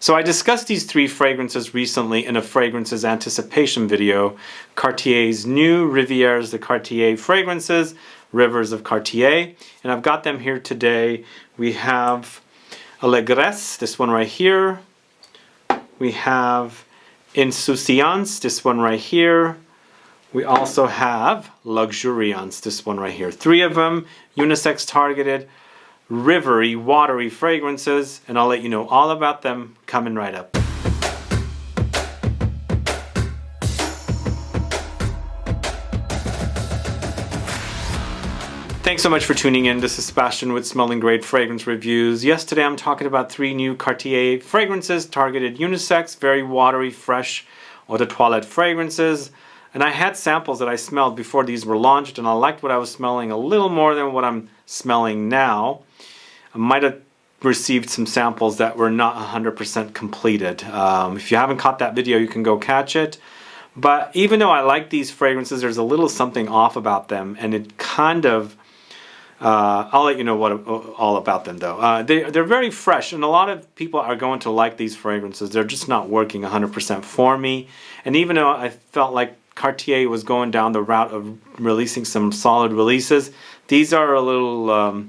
So I discussed these three fragrances recently in a fragrances anticipation video. Cartier's new Rivières de Cartier fragrances, Rivers of Cartier. And I've got them here today. We have Alégresse, this one right here. We have Insouciance, this one right here. We also have Luxuriance, this one right here. Three of them, unisex targeted, rivery, watery fragrances, and I'll let you know all about them coming right up. Thanks so much for tuning in. This is Sebastian with Smelling Great Fragrance Reviews. Yes, today I'm talking about three new Cartier fragrances, targeted unisex, very watery, fresh Eau De Toilette fragrances. And I had samples that I smelled before these were launched, and I liked what I was smelling a little more than what I'm smelling now. I might have received some samples that were not 100% completed. If you haven't caught that video, you can go catch it. But even though I like these fragrances, there's a little something off about them, and it kind of... I'll let you know all about them though. They're very fresh, and a lot of people are going to like these fragrances. They're just not working 100% for me. And even though I felt like Cartier was going down the route of releasing some solid releases, these are a little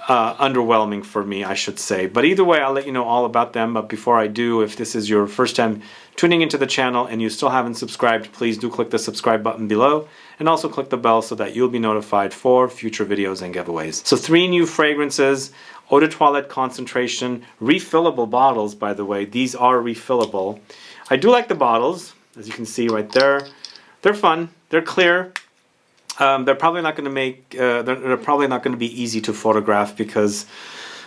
underwhelming for me, I should say. But either way, I'll let you know all about them. But before I do, if this is your first time tuning into the channel and you still haven't subscribed, please do click the subscribe button below, and also click the bell so that you'll be notified for future videos and giveaways. So three new fragrances, Eau De Toilette concentration, refillable bottles, by the way. These are refillable. I do like the bottles, as you can see right there. They're fun, they're clear. They're probably not going to make. They're probably not going to be easy to photograph because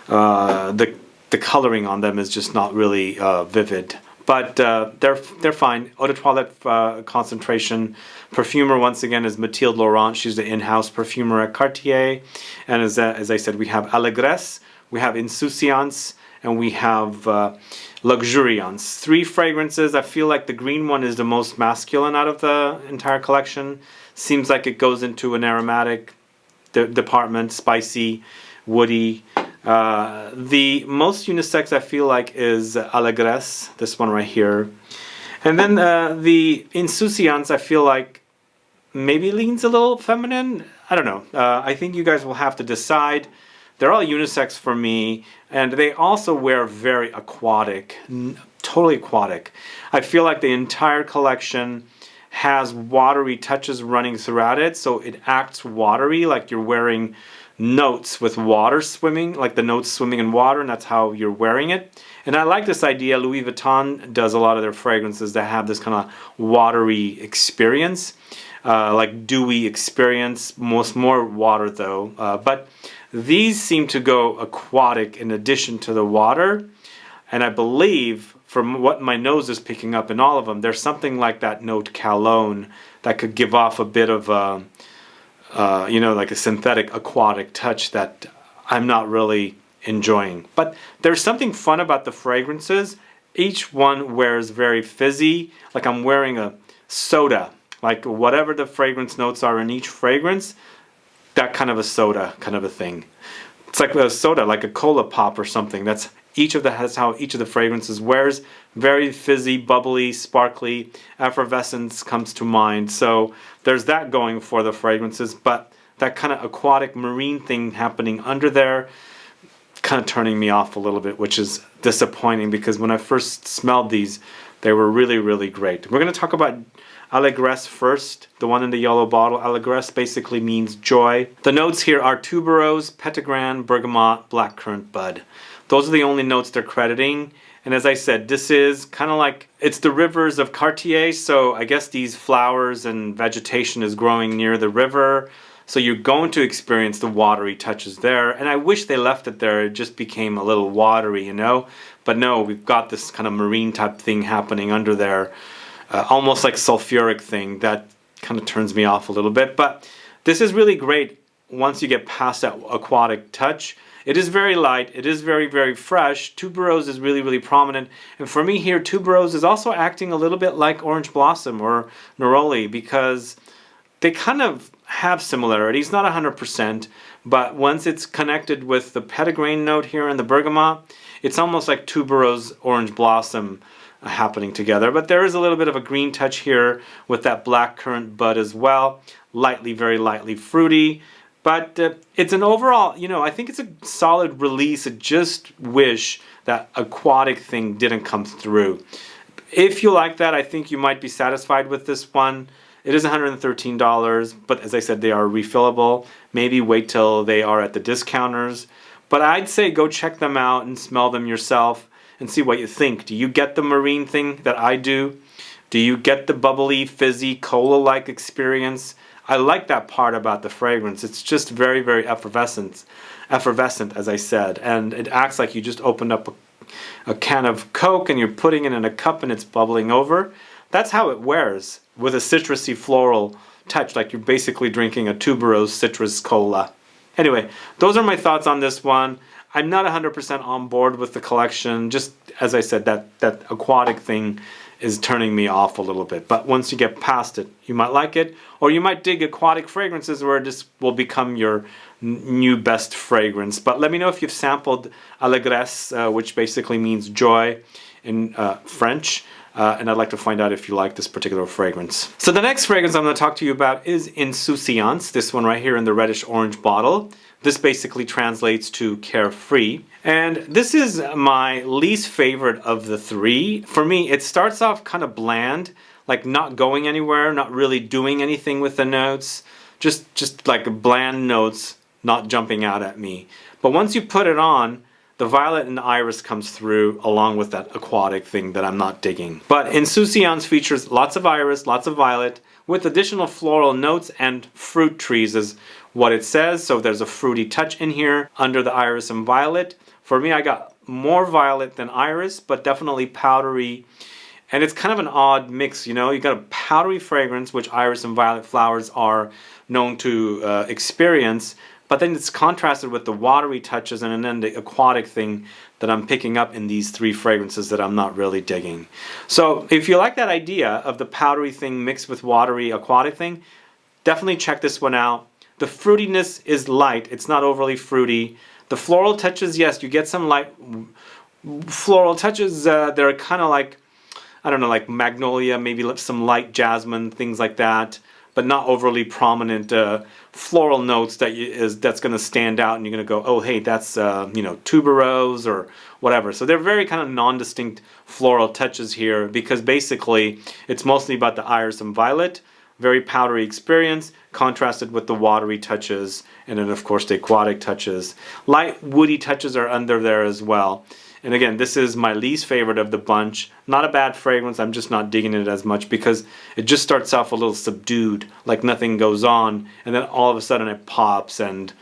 the coloring on them is just not really vivid. But they're fine. Eau De Toilette concentration. Perfumer once again is Mathilde Laurent. She's the in-house perfumer at Cartier. And as I said, we have Allégresse, we have Insouciance, and we have Luxuriance. Three fragrances. I feel like the green one is the most masculine out of the entire collection. Seems like it goes into an aromatic department, spicy, woody. The most unisex I feel like is Alegresse, this one right here. And then the Insouciance I feel like maybe leans a little feminine. I don't know. I think you guys will have to decide. They're all unisex for me, and they also wear very aquatic, totally aquatic. I feel like the entire collection has watery touches running throughout it, so it acts watery, like you're wearing notes with water swimming, like the notes swimming in water, and that's how you're wearing it. And I like this idea. Louis Vuitton does a lot of their fragrances that have this kind of watery experience, like dewy experience, more water though. But these seem to go aquatic in addition to the water, and I believe, from what my nose is picking up in all of them, there's something like that note cologne that could give off a bit of a, you know, like a synthetic aquatic touch that I'm not really enjoying. But there's something fun about the fragrances. Each one wears very fizzy, like I'm wearing a soda, like whatever the fragrance notes are in each fragrance, that kind of a soda kind of a thing. It's like a soda, like a cola pop or something. That's how each of the fragrances wears. Very fizzy, bubbly, sparkly, effervescence comes to mind. So there's that going for the fragrances, but that kind of aquatic marine thing happening under there kind of turning me off a little bit, which is disappointing because when I first smelled these, they were really, really great. We're going to talk about Alegresse first, the one in the yellow bottle. Alegresse basically means joy. The notes here are Tuberose, Petitgrain, Bergamot, Blackcurrant, Bud. Those are the only notes they're crediting. And as I said, this is kind of like, it's the rivers of Cartier, so I guess these flowers and vegetation is growing near the river. So you're going to experience the watery touches there. And I wish they left it there. It just became a little watery, you know. But no, we've got this kind of marine type thing happening under there. Almost like sulfuric thing. That kind of turns me off a little bit. But this is really great once you get past that aquatic touch. It is very light. It is very, very fresh. Tuberose is really, really prominent. And for me here, Tuberose is also acting a little bit like Orange Blossom or Neroli because they kind of have similarities, not 100%, But once it's connected with the Petitgrain note here and the Bergamot, it's almost like Tuberose orange blossom happening together. But there is a little bit of a green touch here with that Blackcurrant bud as well. Lightly, very lightly fruity. But it's an overall, you know, I think it's a solid release. I just wish that Aquatic thing didn't come through. If you like that, I think you might be satisfied with this one. It is $113, but as I said, they are refillable. Maybe wait till they are at the discounters. But I'd say go check them out and smell them yourself and see what you think. Do you get the marine thing that I do? Do you get the bubbly, fizzy, cola-like experience? I like that part about the fragrance. It's just very, very effervescent, as I said. And it acts like you just opened up a can of Coke and you're putting it in a cup and it's bubbling over. That's how it wears, with a citrusy floral touch, like you're basically drinking a Tuberose citrus cola. Anyway, those are my thoughts on this one. I'm not 100% on board with the collection. Just as I said, that Aquatic thing is turning me off a little bit. But once you get past it, you might like it. Or you might dig Aquatic fragrances where this will become your new best fragrance. But let me know if you've sampled Alegresse, which basically means joy in French. And I'd like to find out if you like this particular fragrance. So the next fragrance I'm going to talk to you about is Insouciance. This one right here in the reddish orange bottle. This basically translates to Carefree. And this is my least favorite of the three. For me, it starts off kind of bland, like not going anywhere, not really doing anything with the notes. Just like bland notes, not jumping out at me. But once you put it on, the violet and the iris comes through along with that Aquatic thing that I'm not digging. But Insouciance features lots of iris, lots of violet, with additional floral notes and fruit trees is what it says. So there's a fruity touch in here under the iris and violet. For me, I got more violet than iris, but definitely powdery. And it's kind of an odd mix, you know. You got a powdery fragrance, which iris and violet flowers are known to experience. But then it's contrasted with the watery touches and then the Aquatic thing that I'm picking up in these three fragrances that I'm not really digging. So if you like that idea of the powdery thing mixed with watery Aquatic thing, definitely check this one out. The fruitiness is light. It's not overly fruity. The floral touches, yes, you get some light floral touches. They're kind of like, I don't know, like magnolia, maybe some light jasmine, things like that. But not overly prominent floral notes that's going to stand out, and you're going to go, oh, hey, that's you know, tuberose or whatever. So they're very kind of non-distinct floral touches here because basically it's mostly about the iris and violet, very powdery experience, contrasted with the watery touches, and then of course the Aquatic touches. Light woody touches are under there as well. And again, this is my least favorite of the bunch. Not a bad fragrance, I'm just not digging it as much because it just starts off a little subdued, like nothing goes on, and then all of a sudden it pops and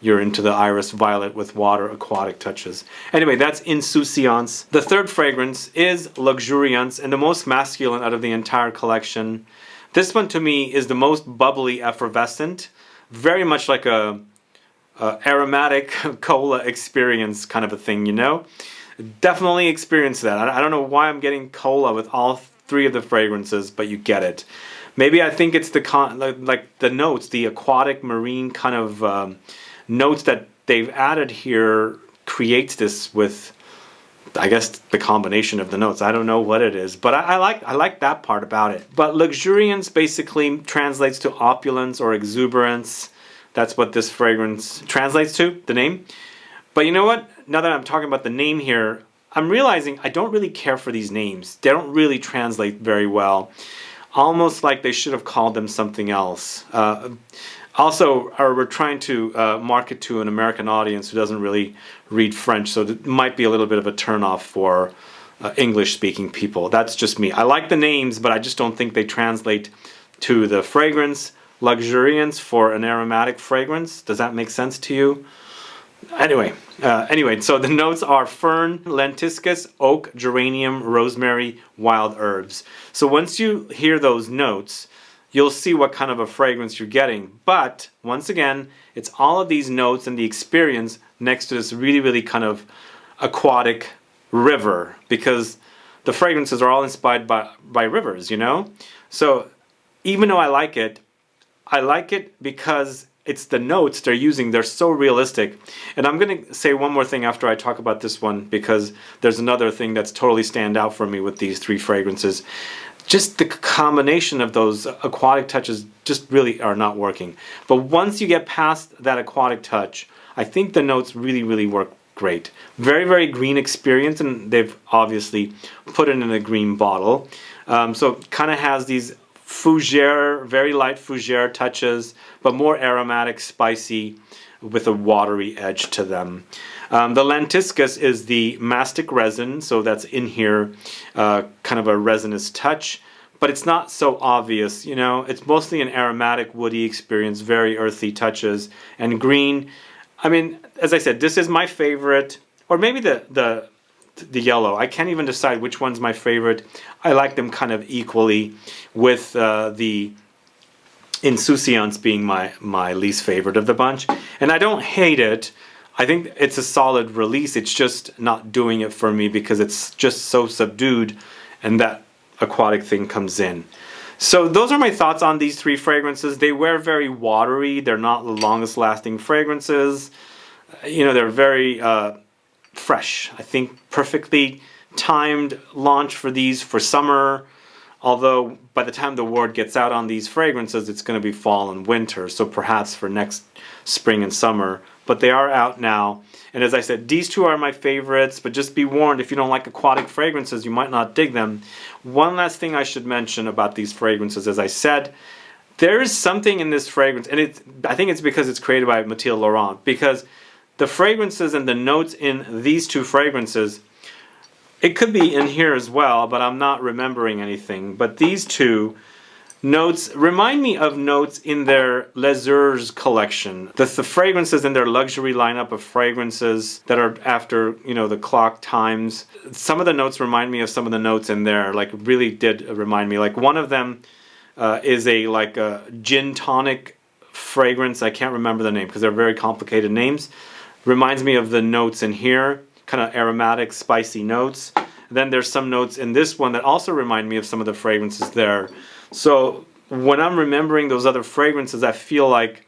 you're into the iris violet with water Aquatic touches. Anyway, that's Insouciance. The third fragrance is Luxuriance, and the most masculine out of the entire collection. This one to me is the most bubbly, effervescent, very much like a aromatic cola experience kind of a thing, you know. Definitely experience that. I don't know why I'm getting cola with all three of the fragrances, but you get it. Maybe I think it's like the notes, the Aquatic marine kind of notes that they've added here creates this with, I guess, the combination of the notes. I don't know what it is, but I like that part about it. But Luxuriance basically translates to opulence or exuberance. That's what this fragrance translates to, the name. But you know what? Now that I'm talking about the name here, I'm realizing I don't really care for these names. They don't really translate very well. Almost like they should have called them something else. Also, we're trying to market to an American audience who doesn't really read French, so it might be a little bit of a turnoff for English-speaking people. That's just me. I like the names, but I just don't think they translate to the fragrance. Luxuriance for an aromatic fragrance. Does that make sense to you? Anyway, so the notes are fern, lentiscus, oak, geranium, rosemary, wild herbs. So once you hear those notes, you'll see what kind of a fragrance you're getting. But once again, it's all of these notes and the experience next to this really, really kind of Aquatic river, because the fragrances are all inspired by rivers, you know? So even though I like it because it's the notes they're using. They're so realistic. And I'm going to say one more thing after I talk about this one, because there's another thing that's totally stand out for me with these three fragrances. Just the combination of those aquatic touches just really are not working. But once you get past that aquatic touch, I think the notes really, really work great. Very, very green experience, and they've obviously put it in a green bottle. So it kind of has these fougere, very light fougere touches, but more aromatic, spicy, with a watery edge to them. The Lentiscus is the mastic resin, so that's in here, kind of a resinous touch, but it's not so obvious, you know. It's mostly an aromatic, woody experience, very earthy touches, and green. I mean, as I said, this is my favorite, or maybe the yellow. I can't even decide which one's my favorite. I like them kind of equally, with the Insouciance being my least favorite of the bunch. And I don't hate it. I think it's a solid release. It's just not doing it for me because it's just so subdued, and that aquatic thing comes in. So those are my thoughts on these three fragrances. They wear very watery. They're not the longest lasting fragrances. You know, they're very fresh. I think perfectly timed launch for these for summer. Although by the time the word gets out on these fragrances, it's going to be fall and winter. So perhaps for next spring and summer. But they are out now. And as I said, these two are my favorites. But just be warned, if you don't like aquatic fragrances, you might not dig them. One last thing I should mention about these fragrances, as I said, there is something in this fragrance, and I think it's because it's created by Mathilde Laurent, because the fragrances and the notes in these two fragrances, it could be in here as well, but I'm not remembering anything. But these two notes remind me of notes in their Les Heures collection. The fragrances in their luxury lineup of fragrances that are after, you know, the clock times. Some of the notes remind me of some of the notes in there, like really did remind me. Like one of them is a gin tonic fragrance. I can't remember the name because they're very complicated names. Reminds me of the notes in here, kind of aromatic, spicy notes. And then there's some notes in this one that also remind me of some of the fragrances there. So when I'm remembering those other fragrances, I feel like,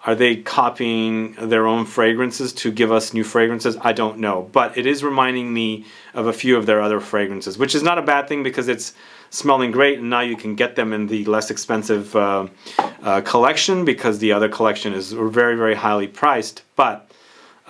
are they copying their own fragrances to give us new fragrances? I don't know. But it is reminding me of a few of their other fragrances, which is not a bad thing because it's smelling great, and now you can get them in the less expensive collection, because the other collection is very, very highly priced. But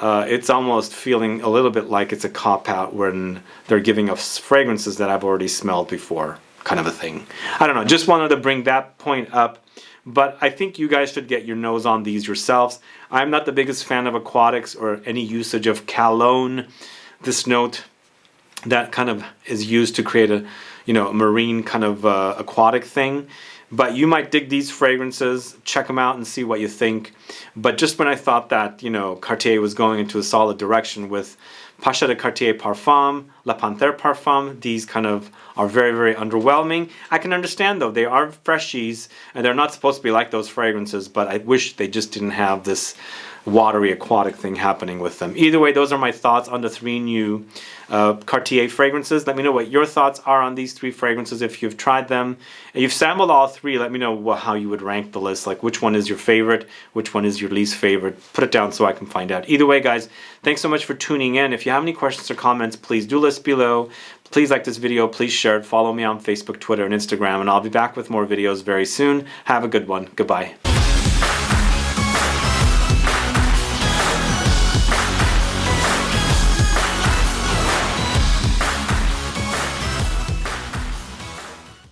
it's almost feeling a little bit like it's a cop-out when they're giving us fragrances that I've already smelled before, kind of a thing. I don't know, just wanted to bring that point up. But I think you guys should get your nose on these yourselves. I'm not the biggest fan of aquatics or any usage of cologne. This note that kind of is used to create a, you know, a marine kind of aquatic thing. But you might dig these fragrances, check them out and see what you think. But just when I thought that, you know, Cartier was going into a solid direction with Pacha de Cartier Parfum, La Panthère Parfum, these kind of are very, very underwhelming. I can understand though, they are freshies and they're not supposed to be like those fragrances, but I wish they just didn't have this watery aquatic thing happening with them. Either way, those are my thoughts on the three new Cartier fragrances. Let me know what your thoughts are on these three fragrances if you've tried them. And you've sampled all three, let me know how you would rank the list. Like which one is your favorite, which one is your least favorite. Put it down so I can find out. Either way, guys, thanks so much for tuning in. If you have any questions or comments, please do list below. Please like this video, please share it, follow me on Facebook, Twitter, and Instagram, and I'll be back with more videos very soon. Have a good one. Goodbye.